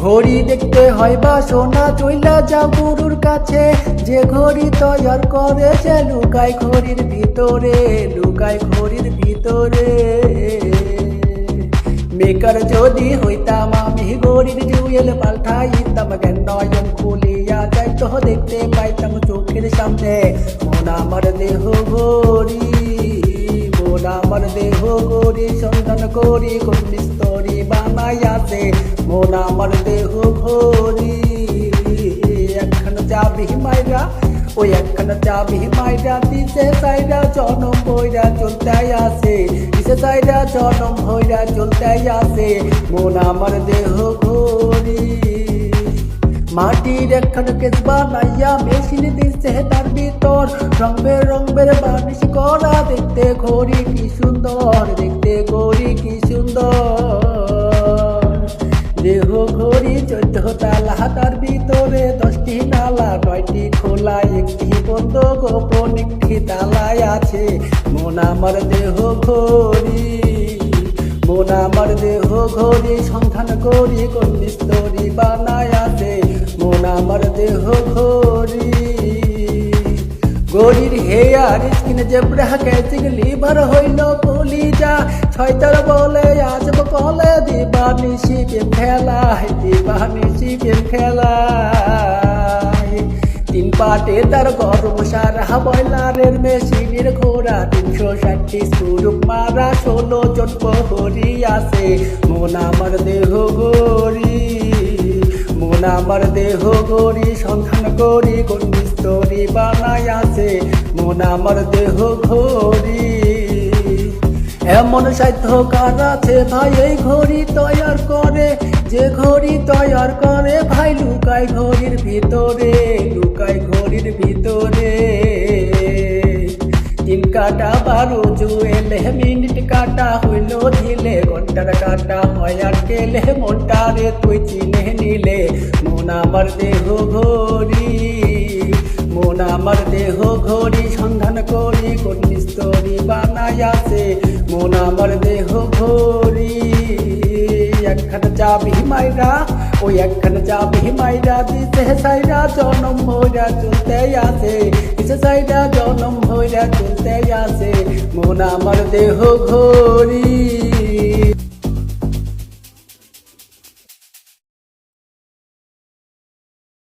ঘড়ি দেখতে হয় বা সোনা চইলা যাও গুরুর কাছে, যে ঘড়ি তৈয়ার করেছে লুকায় ঘড়ির ভিতরে, লুকায় ঘড়ির ভিতরে। মেকার যদি হইতাম আমি ঘড়ির জুয়েল পাল্টাইতাম, জ্ঞান নয়ন খুলিয়া যাইতো দেখতে পাইতাম চোখের সামনে মন আমার দেহ ঘড়ি, মন আমার দেহ ঘড়ি সন্ধান করি কোন স্তরি বানাইয়াছে মন আমার দেহ ঘড়ি। একখানা চাবি মাইরা ওই একখানা চাবি মাইরা দিছে সাইরা জনম বইরা চলতে আসে, দিছে সাইরা জনম হইরা চলতে আসে মন আমার দেহ ঘড়ি। মাটির একখানা কেস বানাইয়া মেশিন দিচ্ছে তার ভিতর রং বেরঙের বানিশ করা, দেখতে ঘড়ি কি সুন্দর, দেখতে ঘড়ি কি সুন্দর। দেহ ঘড়ি 14 তালা, তার ভিতরে 10টি নালা, 9টি খোলা, 1টি বন্ধ, গোপন 1টি তালায় আছে মন আমার দেহ ঘড়ি, মন আমার দেহ ঘড়ি সন্ধান করি কোন স্তরি বানায় আছে মন আমার দেহ ঘড়ি। ঘড়ির hair skin zebra catching liver হইল কলিজা, ছয়তার বলে আসব কলে দিবানিশি প্রেম খেলায়, দিবানিশি প্রেম খেলায়। 3 পাটে তার গরম সারা বয়লারের মেশিনের ঘোড়া, 360টি সুরুপ মারা, 16 জন প্রহরী আছে মন আমার দেহ ঘড়ি, মন আমার দেহ ঘড়ি সন্ধান করি কোন স্তরি বানাই আছে মন আমার দেহ ঘড়ি। এমন সাধ্যকার আছে ভাই এই ঘড়ি তৈয়ার করে, যে ঘড়ি তৈয়ার করে ভাই লুকায় ঘড়ির ভিতরে, লুকায় ঘড়ির ভিতরে। 3 কাটা 12 জুয়েলে, মিনিট কাটা হইল ঢিলে, ঘন্টার কাটা হয় আর কেলে, মনটারে তুই চিনে নিলে মন আমার দেহ ঘড়ি, মন আমার দেহ ঘড়ি সন্ধান করি কোন স্তরি বানাই আছে মন আমার দেহ ঘড়ি। একখানা চাবি মাইরা ওই একখানা চাবি মাইরা দিছে সাইরা জনম হইরা চলতে আসে, দিছে সাইরা জনম হইরা চলতে আসে মন আমার দেহ ঘড়ি।